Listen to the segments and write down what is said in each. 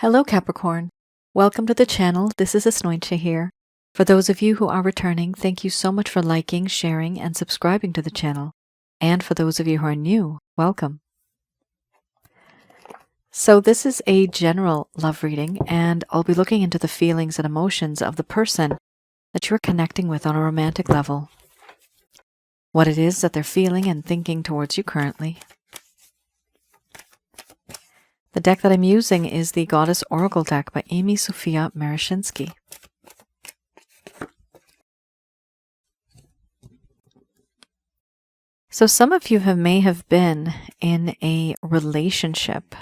Hello Capricorn. Welcome to the channel. This is Asnointia here. For those of you who are returning, thank you so much for liking, sharing, and subscribing to the channel. And for those of you who are new, welcome. So this is a general love reading, and I'll be looking into the feelings and emotions of the person that you're connecting with on a romantic level. What it is that they're feeling and thinking towards you currently. The deck that I'm using is the Goddess Oracle deck by Amy Sophia Marashinsky. So some of you may have been in a relationship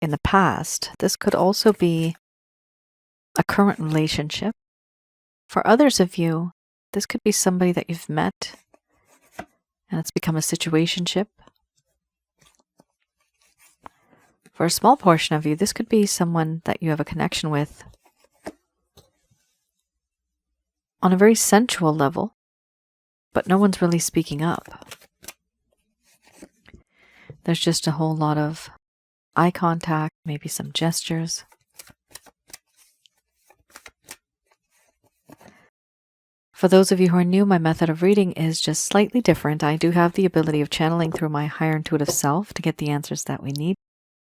in the past. This could also be a current relationship. For others of you, this could be somebody that you've met and it's become a situationship. For a small portion of you, this could be someone that you have a connection with on a very sensual level, but no one's really speaking up. There's just a whole lot of eye contact, maybe some gestures. For those of you who are new, my method of reading is just slightly different. I do have the ability of channeling through my higher intuitive self to get the answers that we need.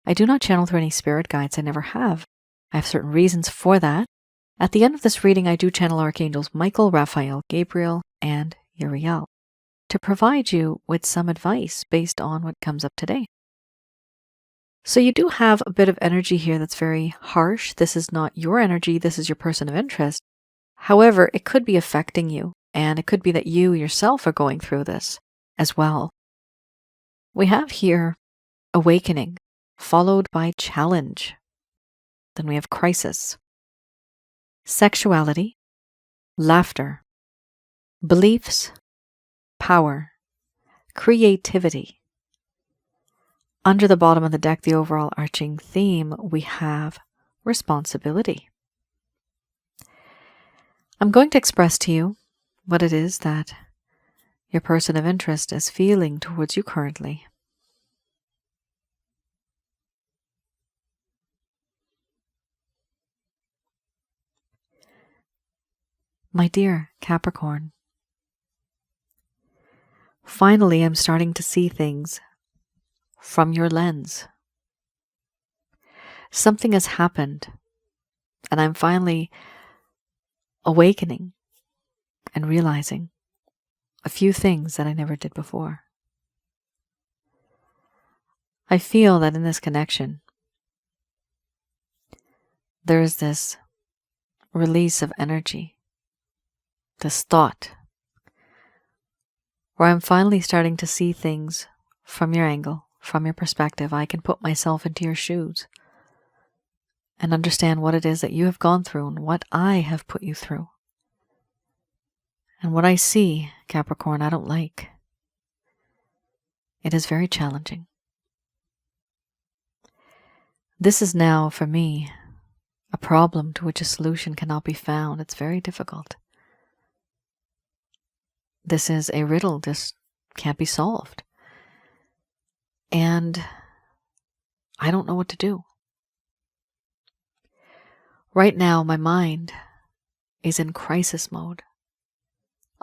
I do not channel through any spirit guides. I never have. I have certain reasons for that. At the end of this reading, I do channel Archangels Michael, Raphael, Gabriel, and Uriel to provide you with some advice based on what comes up today. So you do have a bit of energy here that's very harsh. This is not your energy. This is your person of interest. However, it could be affecting you, and it could be that you yourself are going through this as well. We have here awakening, followed by challenge. Then we have crisis, sexuality, laughter, beliefs, power, creativity. Under the bottom of the deck, the overall arching theme, we have responsibility. I'm going to express to you what it is that your person of interest is feeling towards you currently. My dear Capricorn, finally I'm starting to see things from your lens. Something has happened, and I'm finally awakening and realizing a few things that I never did before. I feel that in this connection, there is this release of energy, this thought, where I'm finally starting to see things from your angle, from your perspective. I can put myself into your shoes and understand what it is that you have gone through and what I have put you through. And what I see, Capricorn, I don't like. It is very challenging. This is now, for me, a problem to which a solution cannot be found. It's very difficult. This is a riddle. This can't be solved. And I don't know what to do. Right now, my mind is in crisis mode.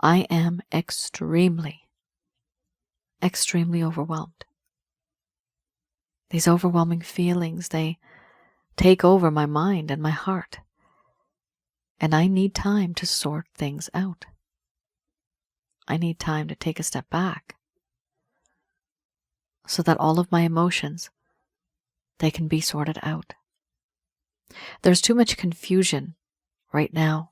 I am extremely overwhelmed. These overwhelming feelings, they take over my mind and my heart. And I need time to sort things out. I need time to take a step back so that all of my emotions, they can be sorted out. There's too much confusion right now.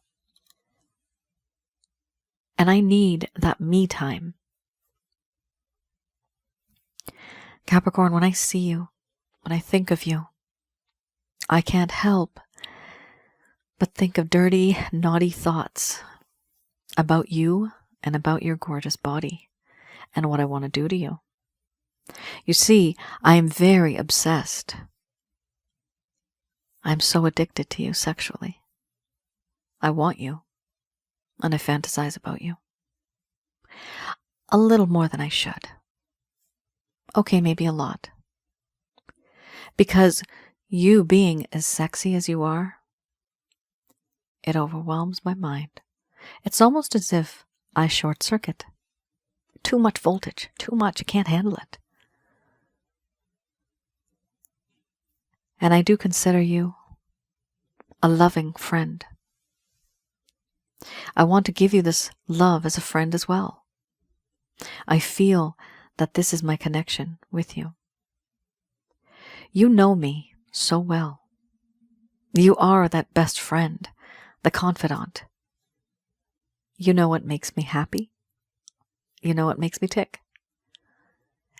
And I need that me time. Capricorn, when I see you, when I think of you, I can't help but think of dirty, naughty thoughts about you and about your gorgeous body and what I want to do to you. You see, I am very obsessed. I'm so addicted to you sexually. I want you, and I fantasize about you. A little more than I should. Okay, maybe a lot. Because You being as sexy as you are, it overwhelms my mind. It's almost as if I short circuit. Too much voltage, too much, I can't handle it. And I do consider you a loving friend. I want to give you this love as a friend as well. I feel that this is my connection with you. You know me so well. You are that best friend, the confidant. You know what makes me happy. You know what makes me tick.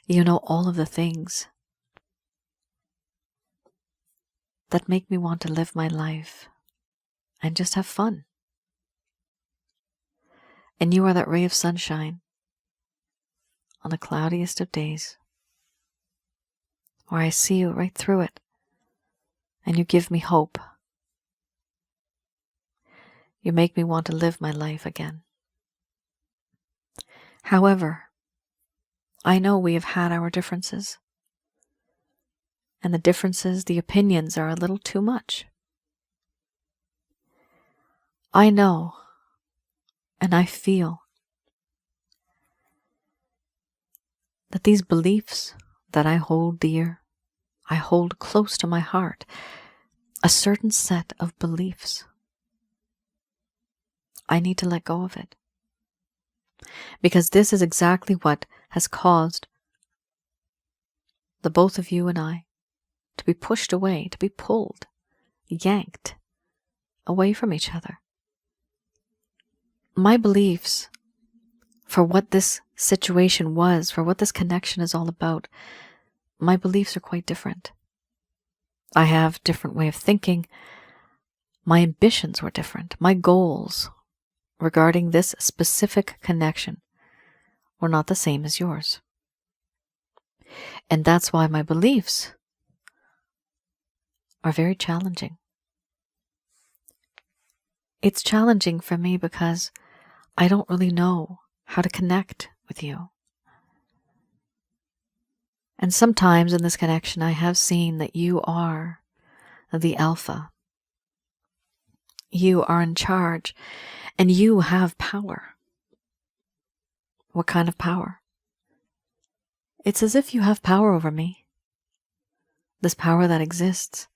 You know all of the things that make me want to live my life and just have fun. And you are that ray of sunshine on the cloudiest of days, where I see you right through it, and you give me hope. You make me want to live my life again. However, I know we have had our differences, and the differences, the opinions are a little too much. I know, and I feel that these beliefs that I hold dear, I hold close to my heart, a certain set of beliefs. I need to let go of it. Because this is exactly what has caused the both of you and I to be pushed away, to be pulled, yanked away from each other. My beliefs for what this situation was, for what this connection is all about, my beliefs are quite different. I have a different way of thinking. My ambitions were different. My goals regarding this specific connection were not the same as yours. And that's why my beliefs are very challenging. It's challenging for me because I don't really know how to connect with you. And sometimes in this connection, I have seen that you are the alpha. You are in charge, and you have power. What kind of power? It's as if you have power over me. This power that exists.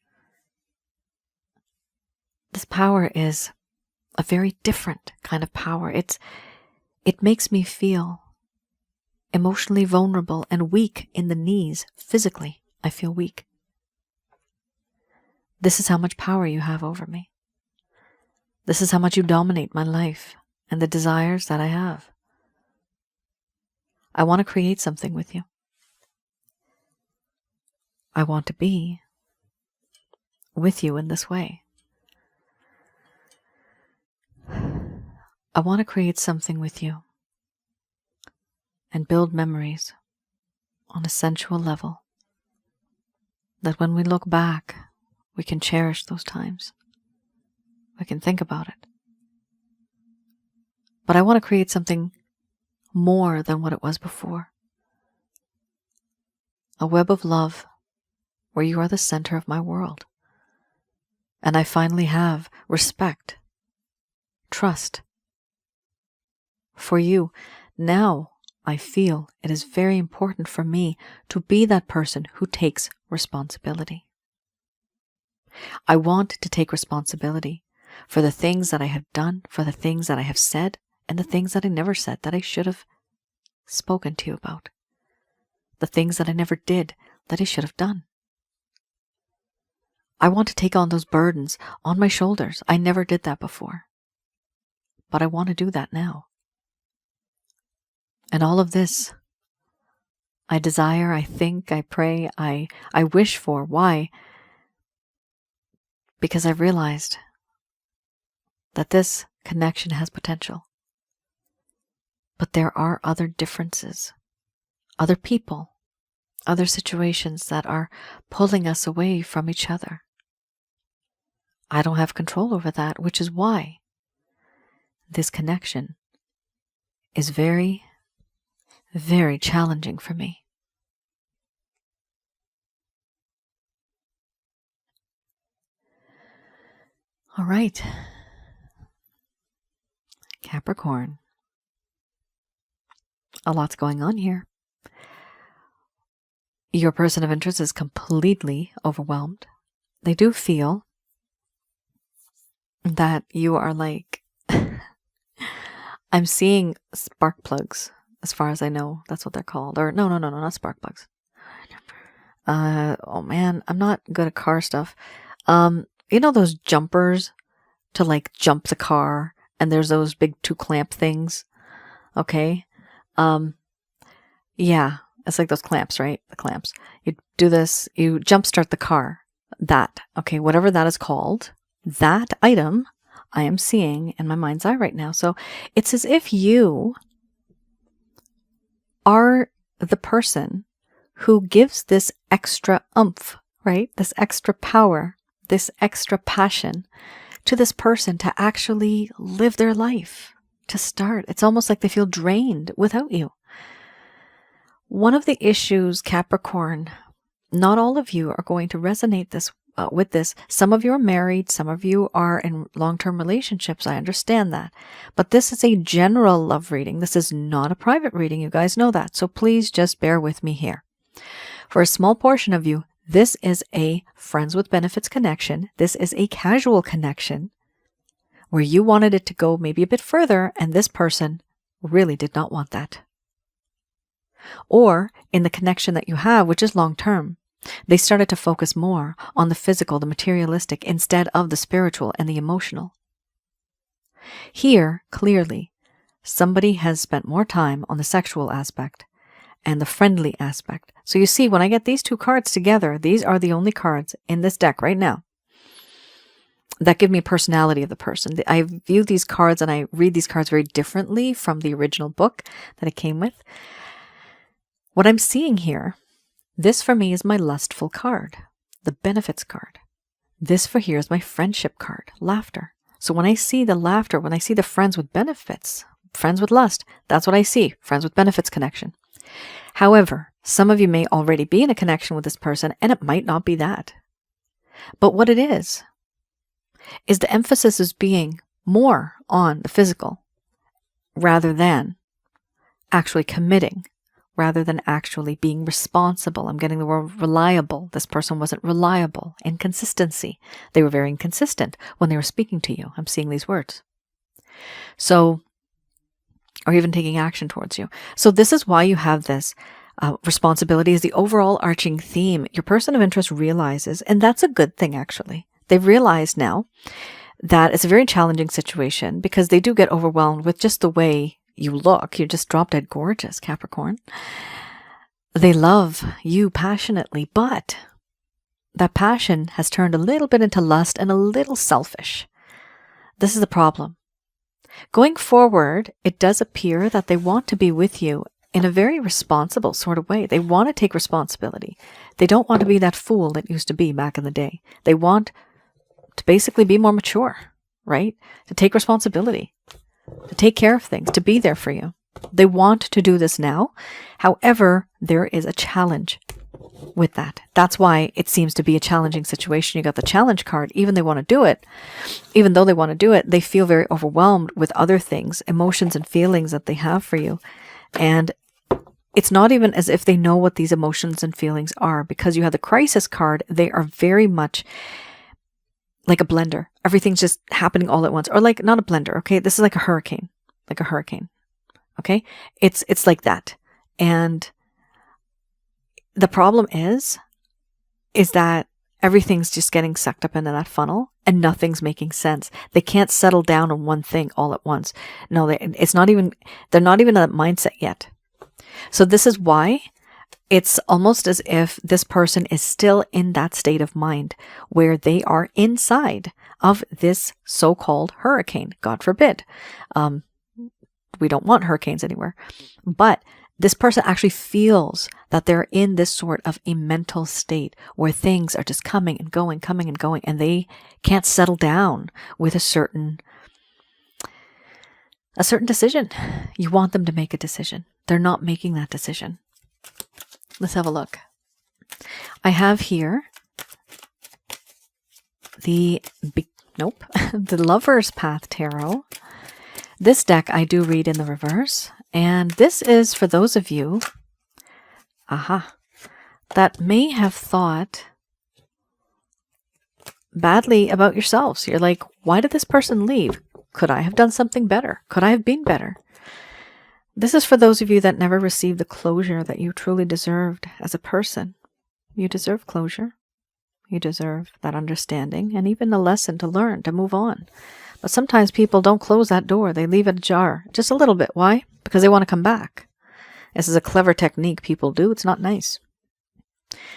This power is a very different kind of power. It makes me feel emotionally vulnerable and weak in the knees. Physically, I feel weak. This is how much power you have over me. This is how much you dominate my life and the desires that I have. I want to create something with you. I want to be with you in this way. I want to create something with you and build memories on a sensual level that when we look back, we can cherish those times. We can think about it. But I want to create something more than what it was before. A web of love where you are the center of my world. And I finally have respect, trust for you. Now I feel it is very important for me to be that person who takes responsibility. I want to take responsibility for the things that I have done, for the things that I have said, and the things that I never said that I should have spoken to you about. The things that I never did that I should have done. I want to take on those burdens on my shoulders. I never did that before. But I want to do that now. And all of this, I desire, I think, I pray, I wish for. Why? Because I've realized that this connection has potential. But there are other differences, other people, other situations that are pulling us away from each other. I don't have control over that, which is why this connection is very, very challenging for me. All right. Capricorn. A lot's going on here. Your person of interest is completely overwhelmed. They do feel that you are like, I'm seeing spark plugs, as far as I know. That's what they're called. Or no, not spark plugs. Oh man, I'm not good at car stuff. You know those jumpers to like jump the car, and there's those big 2 clamp things. Okay. Yeah, it's like those clamps, right? The clamps. You do this, you jumpstart the car. That, okay, whatever that is called, that item I am seeing in my mind's eye right now. So it's as if you are the person who gives this extra oomph, right? This extra power, this extra passion to this person to actually live their life, to start. It's almost like they feel drained without you. One of the issues, Capricorn, not all of you are going to resonate with this. Some of you are married, some of you are in long-term relationships. I understand that. But this is a general love reading. This is not a private reading. You guys know that. So please just bear with me here. For a small portion of you, this is a friends with benefits connection. This is a casual connection where you wanted it to go maybe a bit further, and this person really did not want that. Or in the connection that you have, which is long-term, they started to focus more on the physical, the materialistic, instead of the spiritual and the emotional. Here, clearly, somebody has spent more time on the sexual aspect and the friendly aspect. So you see, when I get these 2 cards together, these are the only cards in this deck right now that give me a personality of the person. I view these cards and I read these cards very differently from the original book that it came with. What I'm seeing here, this for me is my lustful card, the benefits card. This for here is my friendship card, laughter. So when I see the laughter, when I see the friends with benefits, friends with lust, that's what I see, friends with benefits connection. However, some of you may already be in a connection with this person, and it might not be that. But what it is the emphasis is being more on the physical rather than actually committing, rather than actually being responsible. I'm getting the word reliable. This person wasn't reliable. Inconsistency. They were very inconsistent when they were speaking to you. I'm seeing these words. So, or even taking action towards you. So this is why you have this responsibility is the overall arching theme. Your person of interest realizes, and that's a good thing actually. They've realized now that it's a very challenging situation because they do get overwhelmed with just the way you look. You're just drop dead gorgeous, Capricorn. They love you passionately, but that passion has turned a little bit into lust and a little selfish. This is the problem. Going forward, it does appear that they want to be with you in a very responsible sort of way. They want to take responsibility. They don't want to be that fool that used to be back in the day. They want to basically be more mature, right? To take responsibility, to take care of things, to be there for you. They want to do this now. However, there is a challenge with that. That's why it seems to be a challenging situation. You got the challenge card. Even though they want to do it, they feel very overwhelmed with other things, emotions and feelings that they have for you. And it's not even as if they know what these emotions and feelings are, because you have the crisis card. They are very much like a blender. Everything's just happening all at once. Or like, not a blender, okay? This is like a hurricane. Okay? It's like that. And the problem is that everything's just getting sucked up into that funnel and nothing's making sense. They can't settle down on one thing all at once. No, they're not even in that mindset yet. So this is why it's almost as if this person is still in that state of mind where they are inside of this so-called hurricane. God forbid. We don't want hurricanes anywhere. But this person actually feels that they're in this sort of a mental state where things are just coming and going, and they can't settle down with a certain decision. You want them to make a decision. They're not making that decision. Let's have a look. I have here the Nope. The Lover's Path Tarot. This deck I do read in the reverse. And this is for those of you, that may have thought badly about yourselves. You're like, why did this person leave? Could I have done something better? Could I have been better? This is for those of you that never received the closure that you truly deserved as a person. You deserve closure. You deserve that understanding and even a lesson to learn, to move on. But sometimes people don't close that door. They leave it ajar just a little bit. Why? Because they want to come back. This is a clever technique people do. It's not nice.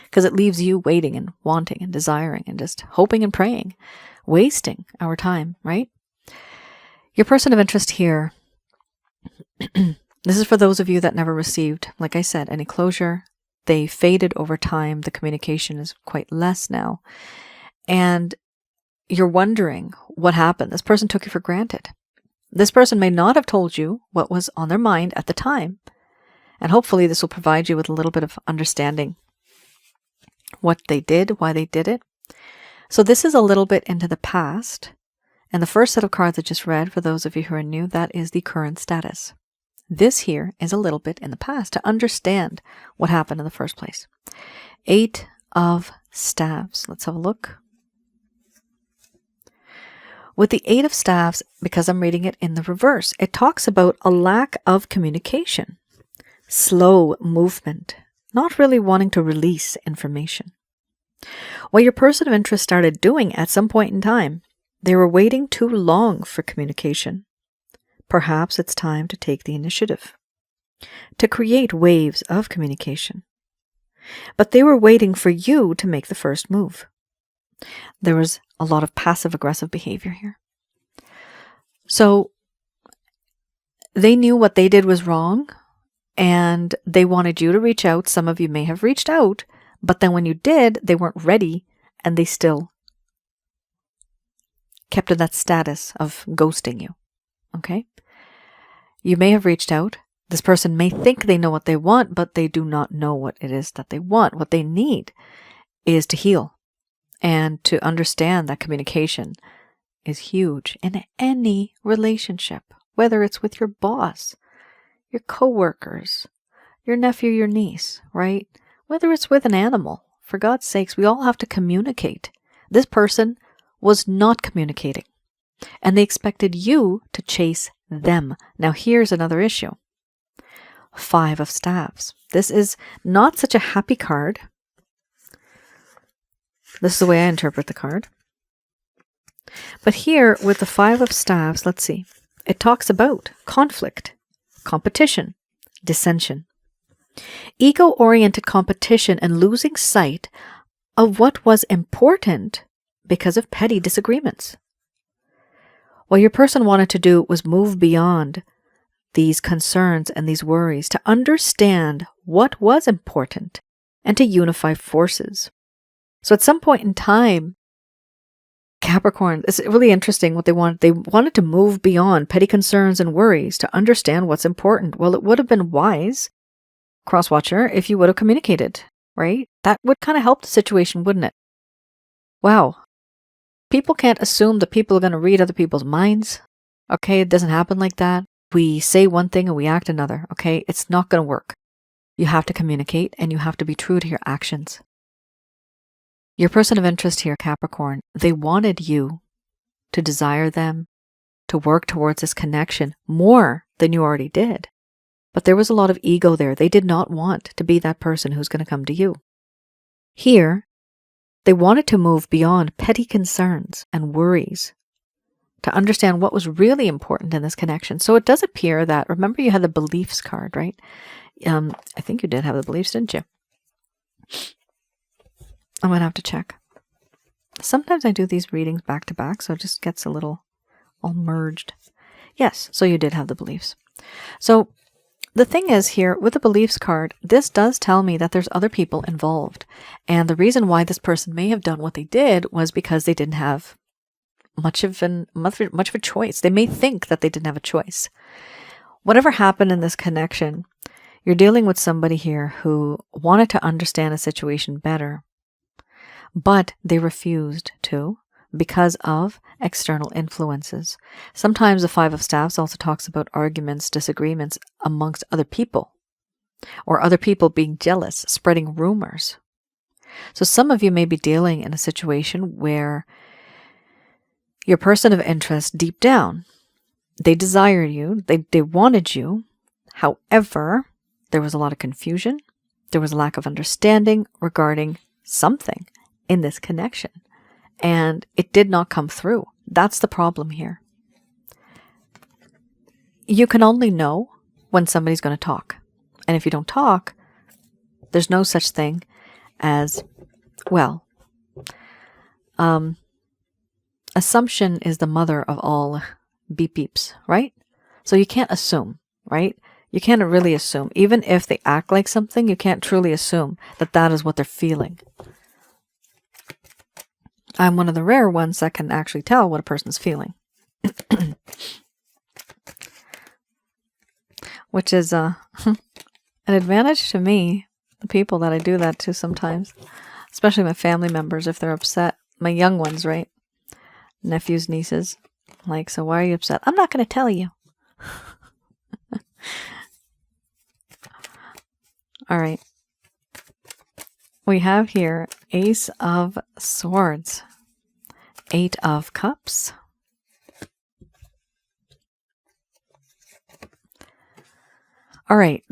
Because it leaves you waiting and wanting and desiring and just hoping and praying, wasting our time, right? Your person of interest here, this is for those of you that never received, like I said, any closure. They faded over time. The communication is quite less now. And you're wondering what happened. This person took you for granted. This person may not have told you what was on their mind at the time. And hopefully this will provide you with a little bit of understanding what they did, why they did it. So this is a little bit into the past. And the first set of cards I just read, for those of you who are new, that is the current status. This here is a little bit in the past to understand what happened in the first place. 8 of Staves. Let's have a look. With the 8 of Staves, because I'm reading it in the reverse, it talks about a lack of communication, slow movement, not really wanting to release information. What your person of interest started doing at some point in time, they were waiting too long for communication. Perhaps it's time to take the initiative, to create waves of communication. But they were waiting for you to make the first move. There was a lot of passive-aggressive behavior here. So they knew what they did was wrong, and they wanted you to reach out. Some of you may have reached out, but then when you did, they weren't ready, and they still kept in that status of ghosting you. Okay? You may have reached out. This person may think they know what they want, but they do not know what it is that they want. What they need is to heal and to understand that communication is huge in any relationship, whether it's with your boss, your coworkers, your nephew, your niece, right? Whether it's with an animal. For God's sakes, we all have to communicate. This person was not communicating, and they expected you to chase them. Now here's another issue. 5 of Staves. This is not such a happy card. This is the way I interpret the card. But here with the 5 of Staves, let's see. It talks about conflict, competition, dissension, ego-oriented competition, and losing sight of what was important because of petty disagreements. What your person wanted to do was move beyond these concerns and these worries to understand what was important and to unify forces. So at some point in time, Capricorn, it's really interesting what they wanted. They wanted to move beyond petty concerns and worries to understand what's important. Well, it would have been wise, Crosswatcher, if you would have communicated, right? That would kind of help the situation, wouldn't it? Wow. People can't assume that people are going to read other people's minds. Okay, it doesn't happen like that. We say one thing and we act another. Okay, it's not going to work. You have to communicate and you have to be true to your actions. Your person of interest here, Capricorn, they wanted you to desire them, to work towards this connection more than you already did. But there was a lot of ego there. They did not want to be that person who's going to come to you. Here, they wanted to move beyond petty concerns and worries to understand what was really important in this connection. So it does appear that, remember you had the beliefs card, right? I think you did have the beliefs, didn't you? I'm going to have to check. Sometimes I do these readings back to back, so it just gets a little all merged. Yes, so you did have the beliefs. So the thing is here, with the beliefs card, this does tell me that there's other people involved. And the reason why this person may have done what they did was because they didn't have much of a choice. They may think that they didn't have a choice. Whatever happened in this connection, you're dealing with somebody here who wanted to understand a situation better, but they refused to. because of external influences. Sometimes the Five of Staffs also talks about arguments, disagreements amongst other people, or other people being jealous, spreading rumors. So some of you may be dealing in a situation where your person of interest, deep down, they desired you, they wanted you. However, there was a lot of confusion. There was a lack of understanding regarding something in this connection, and it did not come through. That's the problem here. You can only know when somebody's going to talk. And if you don't talk, there's no such thing as, well, assumption is the mother of all beep beeps, right? So you can't assume, right? You can't really assume. Even if they act like something, you can't truly assume that that is what they're feeling. I'm one of the rare ones that can actually tell what a person's feeling. Which is an advantage to me, the people that I do that to sometimes. Especially my family members, if they're upset. My young ones, right? Nephews, nieces. Like, so why are you upset? I'm not going to tell you. All right. We have here Ace of Swords, Eight of Cups, all right,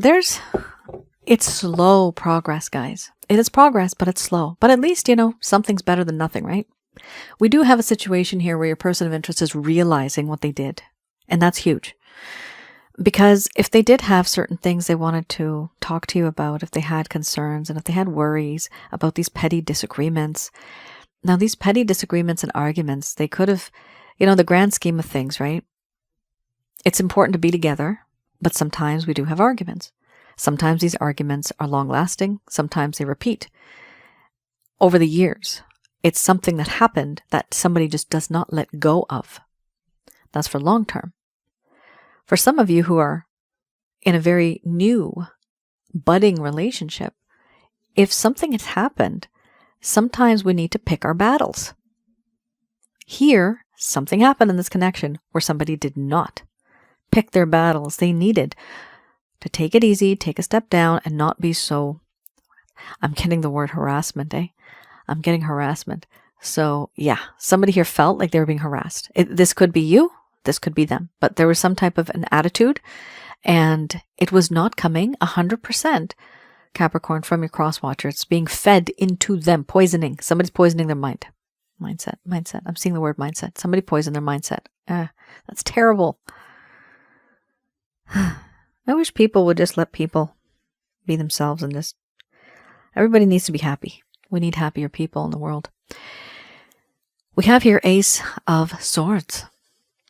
it's slow progress, guys. It is progress, but it's slow. But at least, something's better than nothing, right? We do have a situation here where your person of interest is realizing what they did. And that's huge. Because if they did have certain things they wanted to talk to you about, if they had concerns and if they had worries about these petty disagreements, now these petty disagreements and arguments, they could have, the grand scheme of things, right? It's important to be together, but sometimes we do have arguments. Sometimes these arguments are long-lasting. Sometimes they repeat over the years. It's something that happened that somebody just does not let go of. That's for long term. For some of you who are in a very new, budding relationship, if something has happened, sometimes we need to pick our battles. Here, something happened in this connection where somebody did not pick their battles. They needed to take it easy, take a step down, and not be so, I'm getting the word harassment, I'm getting harassment. So yeah, somebody here felt like they were being harassed. This could be you, this could be them, but there was some type of an attitude, and it was not coming 100%, Capricorn, from your cross-watcher. It's being fed into them, poisoning. Somebody's poisoning their mind. Mindset. I'm seeing the word mindset. Somebody poisoned their mindset. That's terrible. I wish people would just let people be themselves in this. Everybody needs to be happy. We need happier people in the world. We have here Ace of Swords.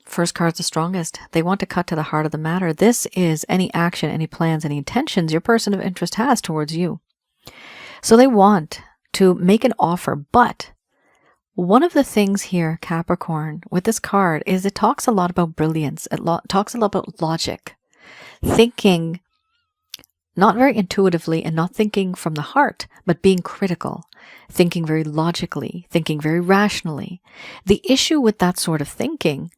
First card's the strongest. They want to cut to the heart of the matter. This is any action, any plans, any intentions your person of interest has towards you. So they want to make an offer, but one of the things here, Capricorn, with this card is it talks a lot about brilliance. It talks a lot about logic. Thinking not very intuitively and not thinking from the heart, but being critical, thinking very logically, thinking very rationally. The issue with that sort of thinking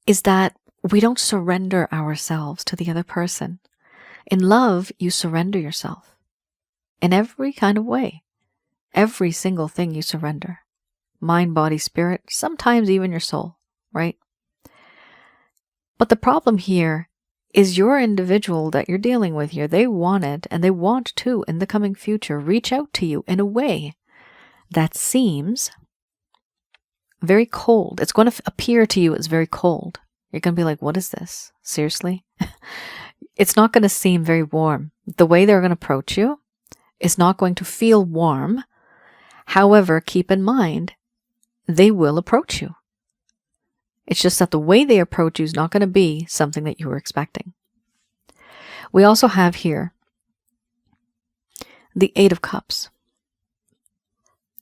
is that we don't surrender ourselves to the other person. In love, you surrender yourself in every kind of way. Every single thing you surrender. Mind, body, spirit, sometimes even your soul, right? But the problem here is your individual that you're dealing with here. They wanted, and they want to, in the coming future, reach out to you in a way that seems very cold. It's going to appear to you as very cold. You're going to be like, what is this? Seriously? It's not going to seem very warm. The way they're going to approach you is not going to feel warm. However, keep in mind, they will approach you. It's just that the way they approach you is not going to be something that you were expecting. We also have here the Eight of Cups.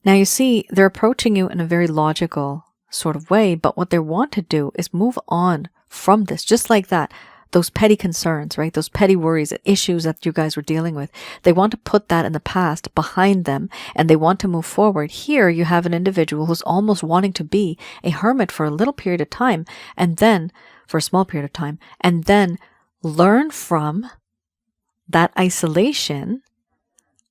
Now you see, they're approaching you in a very logical sort of way, but what they want to do is move on from this, just like that. those petty concerns, right? Those petty worries, issues that you guys were dealing with. They want to put that in the past behind them and they want to move forward. Here you have an individual who's almost wanting to be a hermit for a little period of time and then for a small period of time and then learn from that isolation,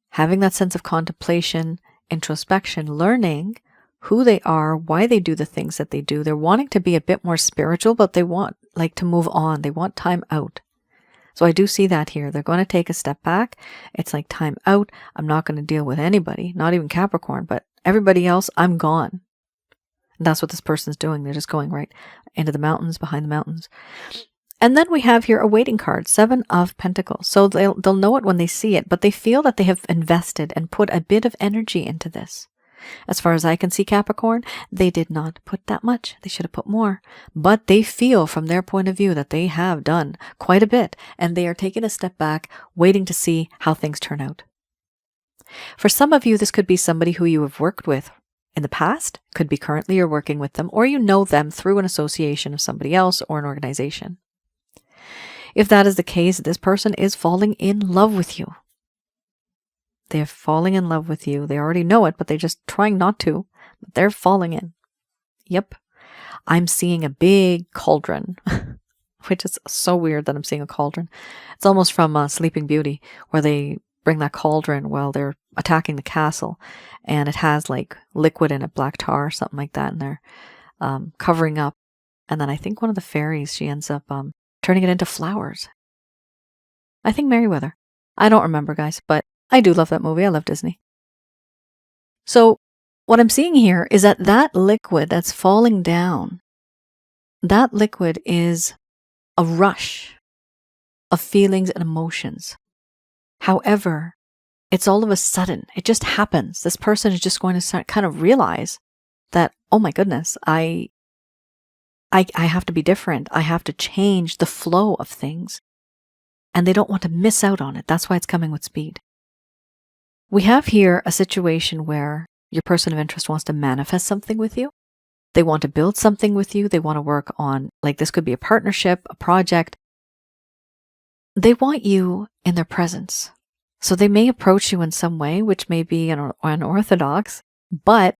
having that sense of contemplation, introspection, learning who they are, why they do the things that they do. They're wanting to be a bit more spiritual, but they want like to move on. They want time out. So I do see that here. They're going to take a step back. It's like time out. I'm not going to deal with anybody, not even Capricorn, but everybody else, I'm gone. And that's what this person's doing. They're just going right into the mountains, behind the mountains. And then we have here a waiting card, 7 of Pentacles. So they'll know it when they see it, but they feel that they have invested and put a bit of energy into this. As far as I can see, Capricorn, they did not put that much. They should have put more. But they feel from their point of view that they have done quite a bit, and they are taking a step back, waiting to see how things turn out. For some of you, this could be somebody who you have worked with in the past, could be currently you're working with them, or you know them through an association of somebody else or an organization. If that is the case, this person is falling in love with you. They're falling in love with you. They already know it, but they're just trying not to. But they're falling in. Yep. I'm seeing a big cauldron, which is so weird that I'm seeing a cauldron. It's almost from Sleeping Beauty, where they bring that cauldron while they're attacking the castle. And it has like liquid in it, black tar or something like that. And they're covering up. And then I think one of the fairies, she ends up turning it into flowers. I think Merryweather. I don't remember, guys, but I do love that movie. I love Disney. So what I'm seeing here is that that liquid that's falling down, that liquid is a rush of feelings and emotions. However, it's all of a sudden, it just happens. This person is just going to start, kind of realize that, oh my goodness, I have to be different. I have to change the flow of things. And they don't want to miss out on it. That's why it's coming with speed. We have here a situation where your person of interest wants to manifest something with you. They want to build something with you. They want to work on, like this could be a partnership, a project. They want you in their presence. So they may approach you in some way, which may be unorthodox, but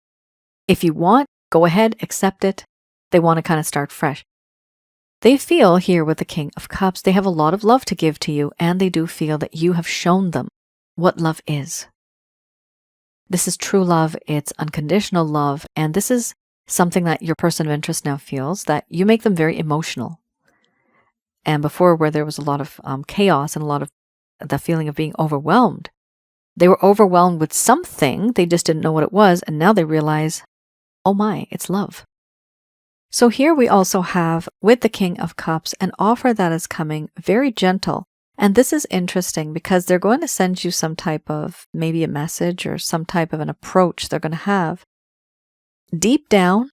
if you want, go ahead, accept it. They want to kind of start fresh. They feel here with the King of Cups, they have a lot of love to give to you, and they do feel that you have shown them what love is. This is true love, it's unconditional love, and this is something that your person of interest now feels, that you make them very emotional. And before, where there was a lot of chaos and a lot of the feeling of being overwhelmed, they were overwhelmed with something, they just didn't know what it was, and now they realize, oh my, it's love. So here we also have, with the King of Cups, an offer that is coming very gentle. And this is interesting because they're going to send you some type of, maybe a message or some type of an approach they're going to have. Deep down,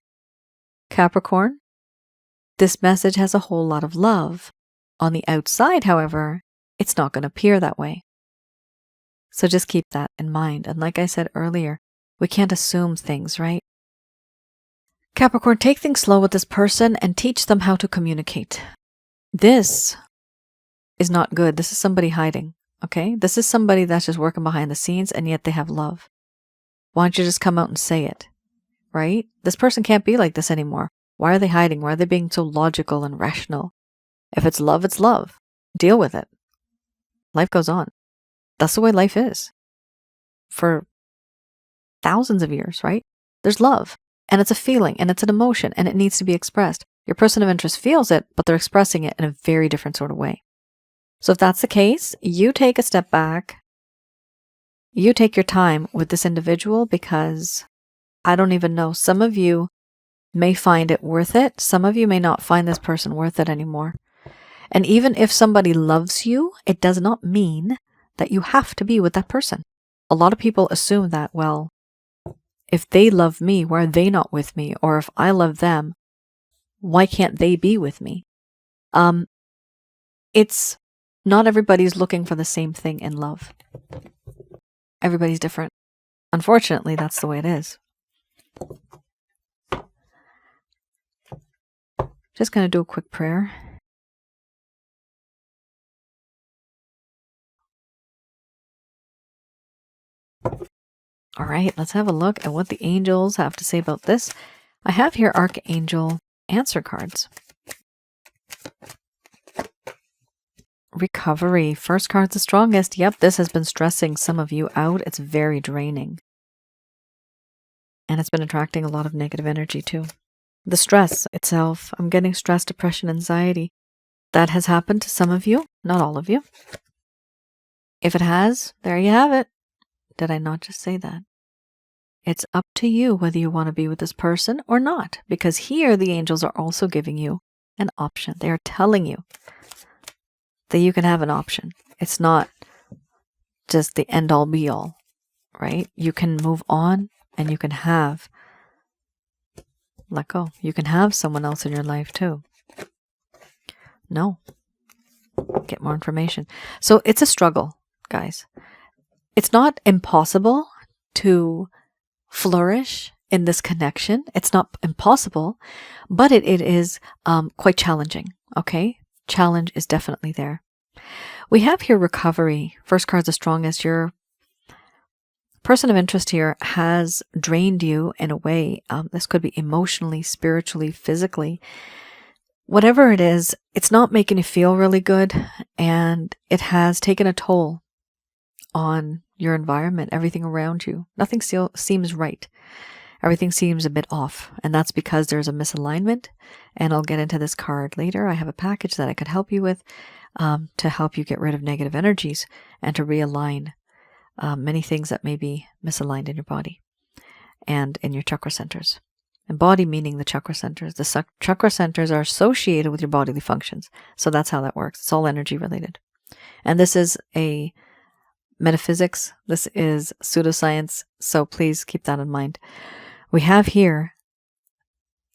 Capricorn, this message has a whole lot of love. On the outside, however, it's not going to appear that way. So just keep that in mind. And like I said earlier, we can't assume things, right? Capricorn, take things slow with this person and teach them how to communicate. This is not good. This is somebody hiding, okay? This is somebody that's just working behind the scenes and yet they have love. Why don't you just come out and say it, right? This person can't be like this anymore. Why are they hiding? Why are they being so logical and rational? If it's love, it's love. Deal with it. Life goes on. That's the way life is. For thousands of years, right? There's love. And it's a feeling, and it's an emotion, and it needs to be expressed. Your person of interest feels it, but they're expressing it in a very different sort of way. So if that's the case, you take a step back. You take your time with this individual because I don't even know. Some of you may find it worth it. Some of you may not find this person worth it anymore. And even if somebody loves you, it does not mean that you have to be with that person. A lot of people assume that, well, if they love me, why are they not with me? Or if I love them, why can't they be with me? It's not everybody's looking for the same thing in love. Everybody's different. Unfortunately, that's the way it is. Just going to do a quick prayer. All right, let's have a look at what the angels have to say about this. I have here Archangel answer cards. Recovery. First card's the strongest. Yep, this has been stressing some of you out. It's very draining. And it's been attracting a lot of negative energy too. The stress itself, I'm getting stress, depression, anxiety. That has happened to some of you, not all of you. If it has, there you have it. Did I not just say that? It's up to you whether you want to be with this person or not, because here the angels are also giving you an option. They are telling you that you can have an option. It's not just the end all be all, right? You can move on and you can let go. You can have someone else in your life too. No. Get more information. So it's a struggle, guys. It's not impossible to flourish in this connection. It's not impossible, but it is quite challenging, okay? Challenge is definitely there. We have here recovery. First card's the strongest. Your person of interest here has drained you in a way. This could be emotionally, spiritually, physically. Whatever it is, it's not making you feel really good, and it has taken a toll on your environment, everything around you. Nothing seems right. Everything seems a bit off, and that's because there's a misalignment, and I'll get into this card later. I have a package that I could help you with to help you get rid of negative energies and to realign many things that may be misaligned in your body and in your chakra centers. And body meaning the chakra centers. The chakra centers are associated with your bodily functions. So that's how that works. It's all energy related. And this is a metaphysics. This is pseudoscience. So please keep that in mind. We have here,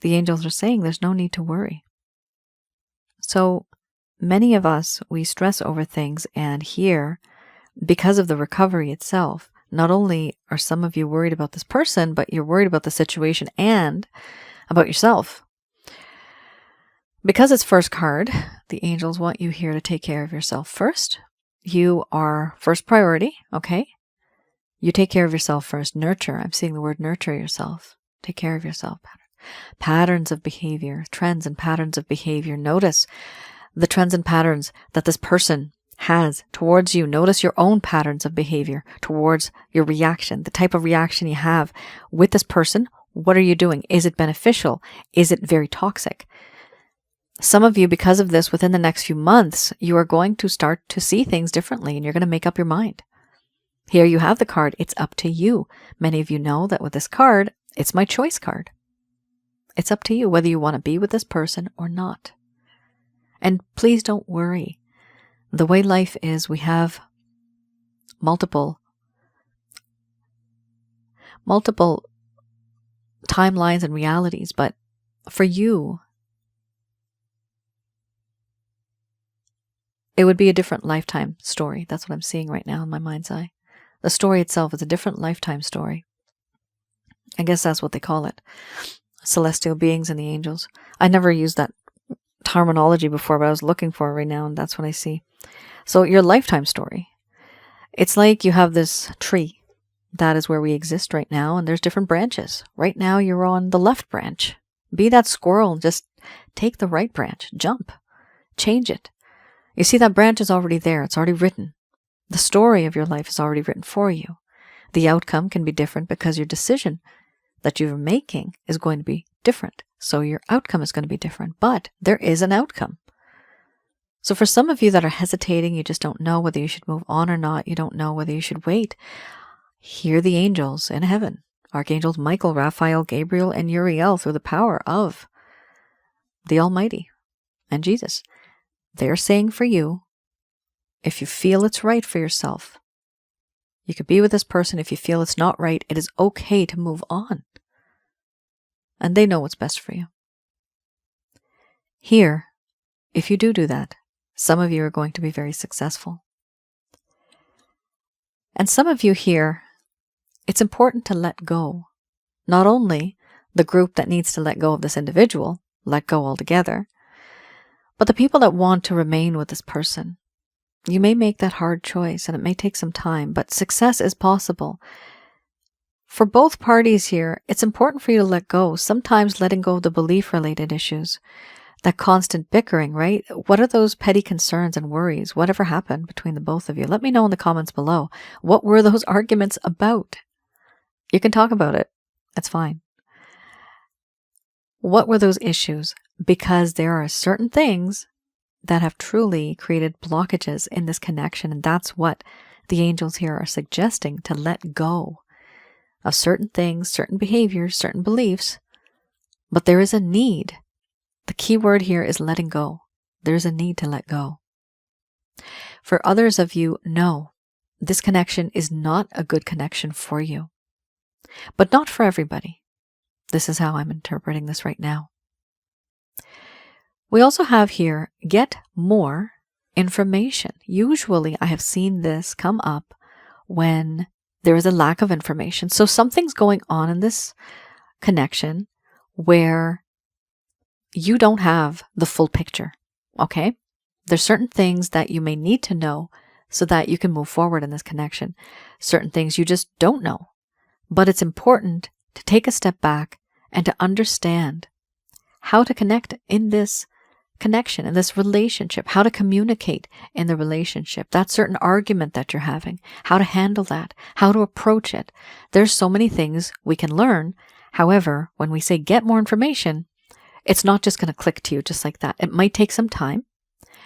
the angels are saying there's no need to worry. So many of us, we stress over things, and here, because of the recovery itself, not only are some of you worried about this person, but you're worried about the situation and about yourself. Because it's first card, the angels want you here to take care of yourself first. You are first priority, okay? You take care of yourself first. Nurture. I'm seeing the word nurture yourself. Take care of yourself. Patterns of behavior, trends and patterns of behavior. Notice the trends and patterns that this person has towards you. Notice your own patterns of behavior towards your reaction, the type of reaction you have with this person. What are you doing? Is it beneficial? Is it very toxic? Some of you, because of this, within the next few months, you are going to start to see things differently, and you're going to make up your mind. Here you have the card. It's up to you. Many of you know that with this card, it's my choice card. It's up to you whether you want to be with this person or not. And please don't worry. The way life is, we have multiple timelines and realities, but for you, it would be a different lifetime story. That's what I'm seeing right now in my mind's eye. The story itself is a different lifetime story. I guess that's what they call it. Celestial beings and the angels. I never used that terminology before, but I was looking for it right now, and that's what I see. So your lifetime story. It's like you have this tree. That is where we exist right now, and there's different branches. Right now you're on the left branch. Be that squirrel, just take the right branch. Jump. Change it. You see, that branch is already there. It's already written. The story of your life is already written for you. The outcome can be different because your decision that you're making is going to be different. So your outcome is going to be different, but there is an outcome. So for some of you that are hesitating, you just don't know whether you should move on or not. You don't know whether you should wait. Hear the angels in heaven. Archangels Michael, Raphael, Gabriel, and Uriel through the power of the Almighty and Jesus. They're saying for you, if you feel it's right for yourself, you could be with this person. If you feel it's not right, it is okay to move on. And they know what's best for you. Here, if you do that, some of you are going to be very successful. And some of you here, it's important to let go. Not only the group that needs to let go of this individual, let go altogether, but the people that want to remain with this person. You may make that hard choice, and it may take some time, but success is possible. For both parties here, it's important for you to let go. Sometimes letting go of the belief-related issues, that constant bickering, right? What are those petty concerns and worries? Whatever happened between the both of you? Let me know in the comments below. What were those arguments about? You can talk about it. That's fine. What were those issues? Because there are certain things that have truly created blockages in this connection, and that's what the angels here are suggesting, to let go of certain things, certain behaviors, certain beliefs. But there is a need. The key word here is letting go. There's a need to let go. For others of you, no, this connection is not a good connection for you. But not for everybody. This is how I'm interpreting this right now. We also have here, get more information. Usually I have seen this come up when there is a lack of information. So something's going on in this connection where you don't have the full picture, okay? There's certain things that you may need to know so that you can move forward in this connection. Certain things you just don't know. But it's important to take a step back and to understand how to connect in this connection, in this relationship, how to communicate in the relationship, that certain argument that you're having, how to handle that, how to approach it. There's so many things we can learn. However, when we say get more information, it's not just going to click to you just like that. It might take some time.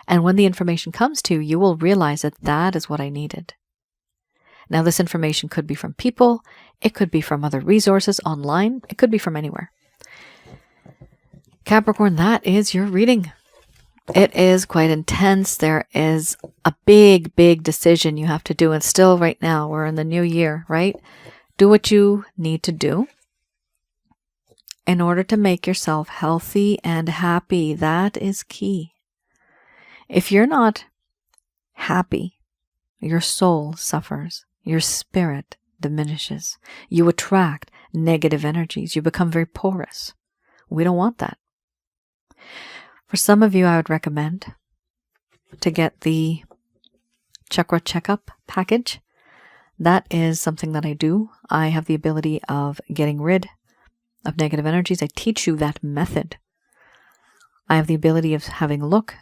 And when the information comes to you, you will realize that that is what I needed. Now, this information could be from people. It could be from other resources online. It could be from anywhere. Capricorn, that is your reading. It is quite intense. There is a big, big decision you have to do. And still right now, we're in the new year, right? Do what you need to do in order to make yourself healthy and happy. That is key. If you're not happy, your soul suffers. Your spirit diminishes. You attract negative energies. You become very porous. We don't want that. For some of you, I would recommend to get the chakra checkup package. That is something that I do. I have the ability of getting rid of negative energies. I teach you that method. I have the ability of having a look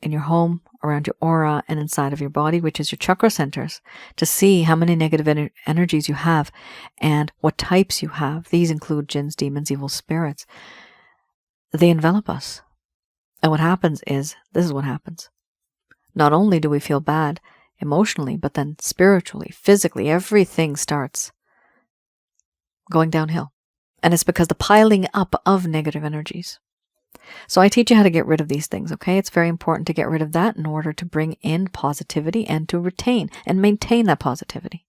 in your home, around your aura, and inside of your body, which is your chakra centers, to see how many negative energies you have and what types you have. These include jinns, demons, evil spirits. They envelop us. And what happens is, this is what happens. Not only do we feel bad emotionally, but then spiritually, physically, everything starts going downhill. And it's because the piling up of negative energies. So I teach you how to get rid of these things, okay? It's very important to get rid of that in order to bring in positivity and to retain and maintain that positivity.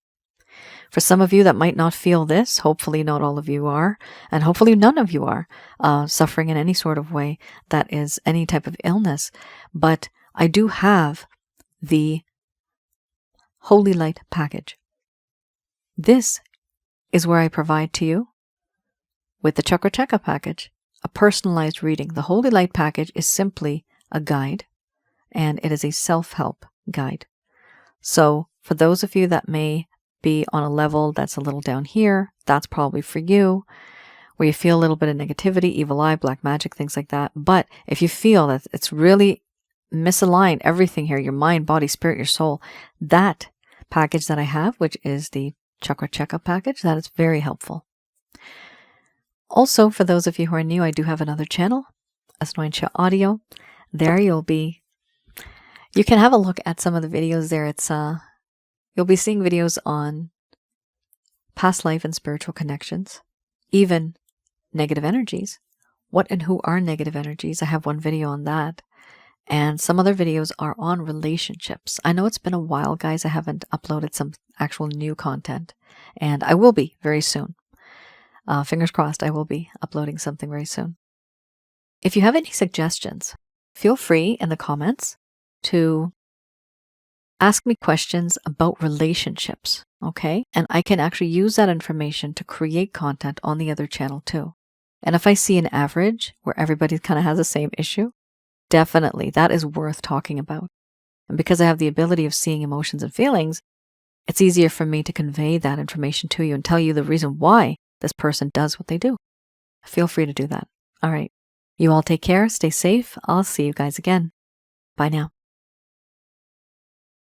For some of you that might not feel this, hopefully not all of you are, and hopefully none of you are suffering in any sort of way that is any type of illness. But I do have the Holy Light package. This is where I provide to you, with the Chakra Checkup package, a personalized reading. The Holy Light package is simply a guide, and it is a self-help guide. So for those of you that may be on a level that's a little down here, that's probably for you, where you feel a little bit of negativity, evil eye, black magic, things like that. But if you feel that it's really misaligned, everything here, your mind, body, spirit, your soul, that package that I have, which is the Chakra Checkup package, that is very helpful. Also, for those of you who are new, I do have another channel, Asnointia Audio. There you can have a look at some of the videos there. It's you'll be seeing videos on past life and spiritual connections, even negative energies. What and who are negative energies? I have one video on that. And some other videos are on relationships. I know it's been a while, guys. I haven't uploaded some actual new content, and I will be very soon. Fingers crossed, I will be uploading something very soon. If you have any suggestions, feel free in the comments to ask me questions about relationships, okay? And I can actually use that information to create content on the other channel too. And if I see an average where everybody kind of has the same issue, definitely that is worth talking about. And because I have the ability of seeing emotions and feelings, It's easier for me to convey that information to you and tell you the reason why this person does what they do. Feel free to do that. All right. You all take care. Stay safe. I'll see you guys again. Bye now.